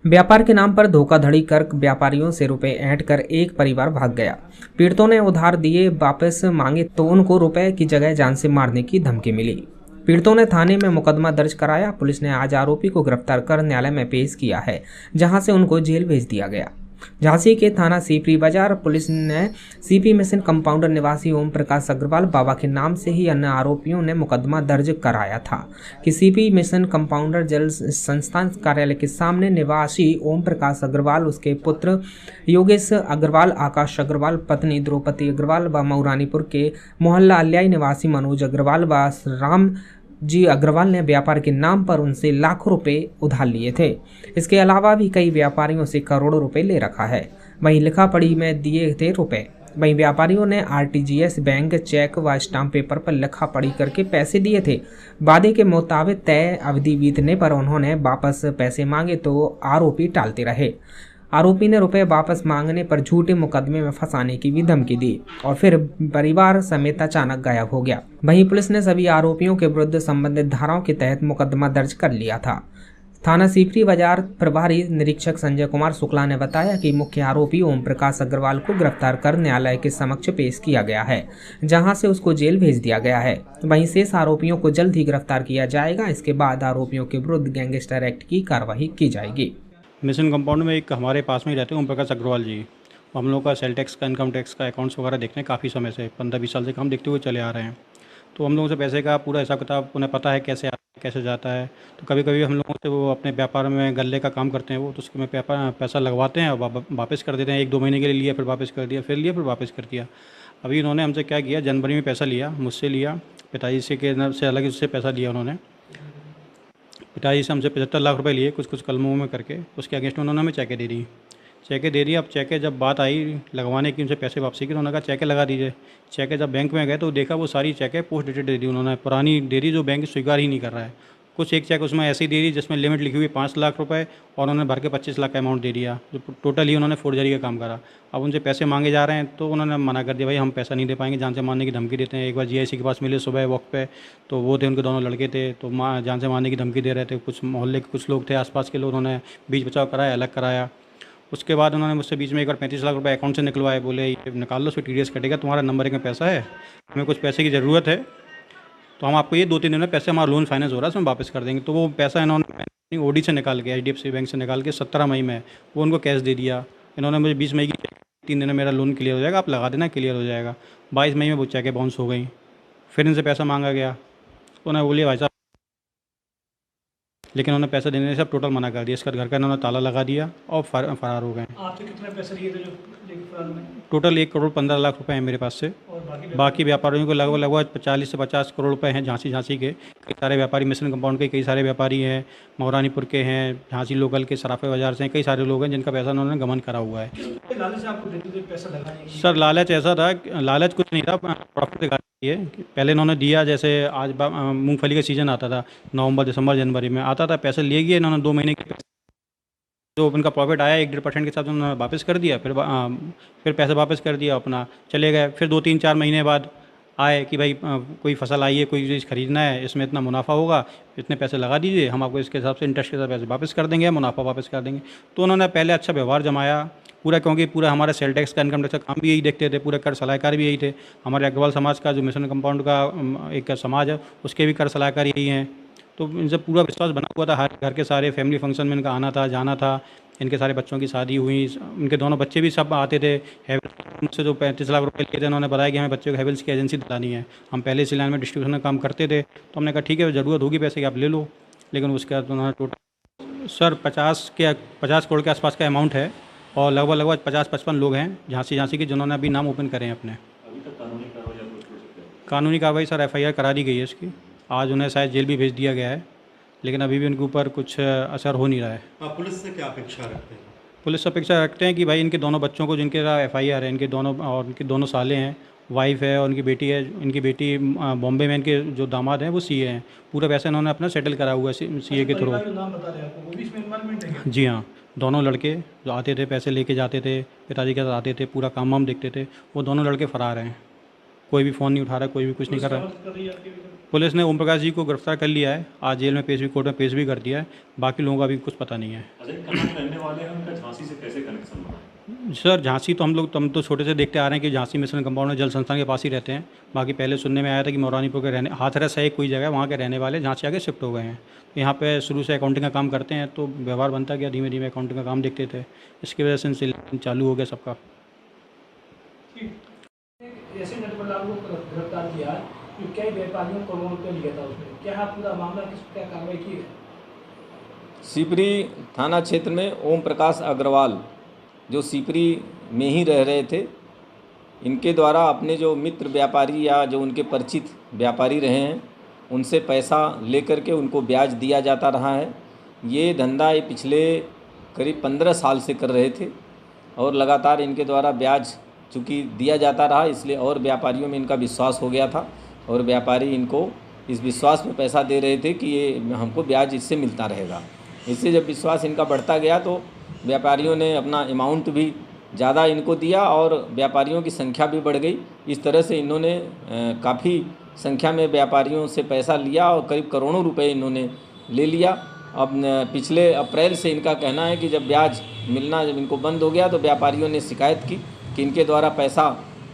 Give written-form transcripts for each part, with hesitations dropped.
व्यापार के नाम पर धोखाधड़ी कर व्यापारियों से रुपए ऐंठ कर एक परिवार भाग गया। पीड़ितों ने उधार दिए वापस मांगे तो उनको रुपए की जगह जान से मारने की धमकी मिली। पीड़ितों ने थाने में मुकदमा दर्ज कराया। पुलिस ने आज आरोपी को गिरफ्तार कर न्यायालय में पेश किया है, जहां से उनको जेल भेज दिया गया। झांसी के थाना सीपी बाजार पुलिस ने सीपी मिशन कंपाउंडर निवासी ओम प्रकाश अग्रवाल बाबा के नाम से ही अन्य आरोपियों ने मुकदमा दर्ज कराया था कि सीपी मिशन कंपाउंडर जल संस्थान कार्यालय के सामने निवासी ओम प्रकाश अग्रवाल, उसके पुत्र योगेश अग्रवाल, आकाश अग्रवाल, पत्नी द्रौपदी अग्रवाल व मऊरानीपुर के मोहल्ला अल्याई निवासी मनोज अग्रवाल व राम जी अग्रवाल ने व्यापार के नाम पर उनसे लाखों रुपए उधार लिए थे। इसके अलावा भी कई व्यापारियों से करोड़ों रुपए ले रखा है। वहीं लिखा पढ़ी में दिए थे रुपए। वहीं व्यापारियों ने आरटीजीएस, बैंक, चेक व स्टाम्प पेपर पर लिखा पढ़ी करके पैसे दिए थे। वादे के मुताबिक तय अवधि बीतने पर उन्होंने वापस पैसे मांगे तो आरोपी टालते रहे। आरोपी ने रुपए वापस मांगने पर झूठे मुकदमे में फंसाने की भी धमकी दी और फिर परिवार समेत अचानक गायब हो गया। वहीं पुलिस ने सभी आरोपियों के विरुद्ध संबंधित धाराओं के तहत मुकदमा दर्ज कर लिया था। थाना सीपी बाजार प्रभारी निरीक्षक संजय कुमार शुक्ला ने बताया कि मुख्य आरोपी ओम प्रकाश अग्रवाल को गिरफ्तार कर न्यायालय के समक्ष पेश किया गया है, जहां से उसको जेल भेज दिया गया है। वहीं शेष आरोपियों को जल्द ही गिरफ्तार किया जाएगा। इसके बाद आरोपियों के विरुद्ध गैंगस्टर एक्ट की कार्रवाई की जाएगी। मिशन कंपाउंड में एक हमारे पास में ही रहते हैं ओम प्रकाश अग्रवाल जी। हम लोग का सेल टैक्स का, इनकम टैक्स का अकाउंट्स वगैरह देखते हैं काफ़ी समय से, 15-20 साल से हम देखते हुए चले आ रहे हैं। तो हम लोगों से पैसे का पूरा हिसाब किताब उन्हें पता है, कैसे आता है कैसे जाता है। तो कभी कभी हम लोगों से वो अपने व्यापार में गल्ले का काम करते हैं वो, तो उसके में पैसा लगवाते हैं और वापस कर देते हैं। 1-2 महीने के लिए लिया, फिर वापस कर दिया, फिर लिया, फिर वापस कर दिया। अभी इन्होंने हमसे क्या किया, जनवरी में पैसा लिया, मुझसे लिया, पिताजी से अलग उससे पैसा लिया उन्होंने। पिताजी से हमसे 75 लाख रुपए लिए कुछ कलमों में करके। उसके अगेंस्ट उन्होंने हमें चेकें दे दी। चेकें दे दी। अब चेकें जब बात आई लगवाने की, उनसे पैसे वापसी की, उन्होंने कहा चेकें लगा दीजिए। चेकें जब बैंक में गए तो देखा वो सारी चेकें पोस्ट डेटेड दे दी उन्होंने, पुरानी दे दी, जो बैंक स्वीकार ही नहीं कर रहा है। कुछ एक चेक उसमें ऐसी दे दी जिसमें लिमिट लिखी हुई 5 लाख रुपए और उन्होंने भर के 25 लाख का अमाउंट दे दिया, जो टोटल ही उन्होंने फोर्जरी का काम करा। अब उनसे पैसे मांगे जा रहे हैं तो उन्होंने मना कर दिया, भाई हम पैसा नहीं दे पाएंगे, जान से मारने की धमकी देते हैं। एक बार जीआईसी के पास मिले सुबह वॉक पे, तो वो थे, उनके दोनों लड़के थे, तो जान से मारने की धमकी दे रहे थे। कुछ मोहल्ले के कुछ लोग थे, आसपास के लोग, उन्होंने बीच बचाव कराया, अलग कराया। उसके बाद उन्होंने मुझसे बीच में एक बार 35 लाख रुपए अकाउंट से निकलवाए, बोले ये निकाल लो, उसमें टीडीएस कटेगा, तुम्हारा नंबर 1 में पैसा है, हमें कुछ पैसे की ज़रूरत है, तो हम आपको ये 2-3 दिन में पैसे, हमारा लोन फाइनेंस हो रहा है, उसमें वापस कर देंगे। तो वो पैसा इन्होंने ओडी से निकाल के, एचडीएफसी बैंक से निकाल के 17 मई में वो उनको कैश दे दिया। इन्होंने मुझे 20 मई की 3 दिन में मेरा लोन क्लियर हो जाएगा, आप लगा देना, क्लियर हो जाएगा। 22 मई में वो चेकें बाउंस हो गई। फिर इनसे पैसा मांगा गया, उन्होंने बोलिए भाई साहब, लेकिन उन्होंने पैसा देने से सब टोटल मना कर दिया। इसका घर का इन्होंने ताला लगा दिया और फरार हो गए। आपसे कितने पैसे लिए थे जो लेके फरार हुए? टोटल 1 करोड़ 15 लाख रुपए हैं मेरे पास से। और बाकी व्यापारियों को लगभग 40 से 50 करोड़ रुपए हैं। झांसी के कई सारे व्यापारी, मिशन कंपाउंड के कई सारे व्यापारी हैं, मऊरानीपुर के हैं, झांसी लोकल के, सराफे बाजार से कई सारे लोग हैं जिनका पैसा उन्होंने गमन करा हुआ है। लालच आपको देते थे पैसा लगाने की? सर लालच ऐसा था, लालच कुछ नहीं था, प्रॉफिट दिखाने के लिए। पहले इन्होंने दिया, जैसे आज मूंगफली का सीज़न आता था, नवंबर, दिसंबर, जनवरी में आता था, पैसे लिए गए इन्होंने 2 महीने के, जो उनका प्रॉफिट आया 1-1.5% के साथ उन्होंने वापस कर दिया। फिर पैसे वापस कर दिया, अपना चले गए। फिर 2-3-4 महीने बाद आए कि भाई कोई फसल आई है, कोई चीज़ खरीदना है, इसमें इतना मुनाफा होगा, इतने पैसे लगा दीजिए, हम आपको इसके हिसाब से इंटरेस्ट के साथ पैसे वापस कर देंगे, मुनाफा वापस कर देंगे। तो उन्होंने पहले अच्छा व्यवहार जमाया पूरा, क्योंकि पूरा हमारा सेल टैक्स का, इनकम टैक्स का काम भी यही देखते थे, पूरे कर सलाहकार भी यही थे। हमारे अग्रवाल समाज का, जो मिशन कंपाउंड का एक समाज है, उसके भी कर सलाहकार यही हैं। तो इनसे पूरा विश्वास बना हुआ था। हर घर के सारे फैमिली फंक्शन में इनका आना था, जाना था। इनके सारे बच्चों की शादी हुई, इनके दोनों बच्चे भी सब आते थे। हैवेल्स से जो 35 लाख रुपए लिए थे, उन्होंने बताया कि हमें बच्चों को हैवेल्स की एजेंसी दिलानी है, हम पहले इसी लाइन में डिस्ट्रीब्यूशन का काम करते थे। तो हमने कहा ठीक है, ज़रूरत होगी पैसे की, आप ले लो। लेकिन उसके बाद उन्होंने टोटल सर 50 करोड़ के आसपास का अमाउंट है और लगभग 50-55 लोग हैं झांसी के, जिन्होंने अभी नाम ओपन करे हैं अपने। कानूनी कार्रवाई सर FIR करा दी गई है इसकी। आज उन्हें शायद जेल भी भेज दिया गया है, लेकिन अभी भी उनके ऊपर कुछ असर हो नहीं रहा है। पुलिस से क्या अपेक्षा रखते हैं? पुलिस से अपेक्षा रखते हैं कि भाई इनके दोनों बच्चों को, जिनके FIR है, इनके दोनों और इनके दोनों साले हैं, वाइफ है और उनकी बेटी है। इनकी बेटी बॉम्बे में, इनके जो दामाद हैं वो CA हैं। पूरा पैसा इन्होंने अपना सेटल करा हुआ है CA के थ्रू। नाम बता रहे हैं आपको, वो भी इसमें इन्वॉल्वमेंट है? जी हाँ, दोनों लड़के जो आते थे, पैसे लेके जाते थे, पिताजी के साथ आते थे, पूरा काम वाम देखते थे, वो दोनों लड़के फ़रार हैं। कोई भी फ़ोन नहीं उठा रहा, कोई भी कुछ नहीं कर रहा। पुलिस ने ओम प्रकाश जी को गिरफ्तार कर लिया है, आज जेल में पेश भी, कोर्ट में पेश भी कर दिया है। बाकी लोगों का अभी कुछ पता नहीं है। अजय कहाँ के रहने वाले हैं, उनका झांसी से कैसे कनेक्शन बना? सर झांसी तो हम तो छोटे से देखते आ रहे हैं कि झांसी मिशन कंपाउंड में जल संस्थान के पास ही रहते हैं। बाकी पहले सुनने में आया था कि मौरानीपुर के रहने, हाथरस है कोई जगह, वहाँ के रहने वाले झांसी आगे शिफ्ट हो गए हैं। तो यहाँ पे शुरू से अकाउंटिंग का काम करते हैं, तो व्यवहार बनता गया, धीमे धीमे अकाउंटिंग का काम देखते थे। इसकी वजह से इनसे चालू हो गया सबका। ऐसे नटवरलाल को गिरफ्तार किया कि कई व्यापारियों को करोड़ों रुपये लिया था उसने, क्या पूरा मामला क्या कार्रवाई की है? सीपरी थाना क्षेत्र में ओम प्रकाश अग्रवाल जो सीपरी में ही रह रहे थे, इनके द्वारा अपने जो मित्र व्यापारी या जो उनके परिचित व्यापारी रहे हैं उनसे पैसा लेकर के उनको ब्याज दिया जाता रहा है। ये धंधा ये पिछले करीब 15 साल से कर रहे थे और लगातार इनके द्वारा ब्याज चूँकि दिया जाता रहा, इसलिए और व्यापारियों में इनका विश्वास हो गया था और व्यापारी इनको इस विश्वास में पैसा दे रहे थे कि ये हमको ब्याज इससे मिलता रहेगा। इससे जब विश्वास इनका बढ़ता गया तो व्यापारियों ने अपना अमाउंट भी ज़्यादा इनको दिया और व्यापारियों की संख्या भी बढ़ गई। इस तरह से इन्होंने काफ़ी संख्या में व्यापारियों से पैसा लिया और करीब करोड़ों रुपए इन्होंने ले लिया। अब पिछले अप्रैल से इनका कहना है कि जब ब्याज मिलना जब इनको बंद हो गया तो व्यापारियों ने शिकायत की कि इनके द्वारा पैसा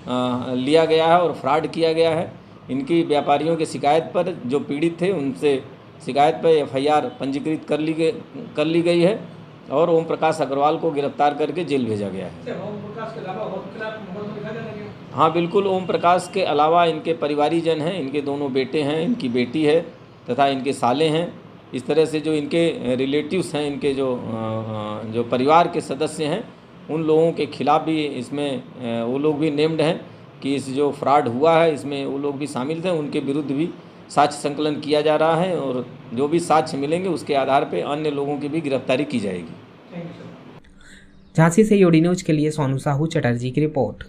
लिया गया है और फ्रॉड किया गया है। इनकी व्यापारियों की शिकायत पर जो पीड़ित थे उनसे शिकायत पर FIR पंजीकृत कर ली गई है और ओम प्रकाश अग्रवाल को गिरफ्तार करके जेल भेजा गया है। ओम प्रकाश के अलावा और खिलाफ मुकदमा लिखा जाना क्या? हाँ बिल्कुल, ओम प्रकाश के अलावा इनके परिवारीजन हैं, इनके दोनों बेटे हैं, इनकी बेटी है तथा इनके साले हैं। इस तरह से जो इनके रिलेटिव्स हैं, इनके जो परिवार के सदस्य हैं, उन लोगों के खिलाफ भी इसमें वो लोग भी नेम्ड हैं कि इस जो फ्रॉड हुआ है इसमें वो लोग भी शामिल थे। उनके विरुद्ध भी साक्ष्य संकलन किया जा रहा है और जो भी साक्ष्य मिलेंगे उसके आधार पर अन्य लोगों की भी गिरफ्तारी की जाएगी। Thank you sir. झांसी से यूडी न्यूज के लिए सोनू साहू चटर्जी की रिपोर्ट।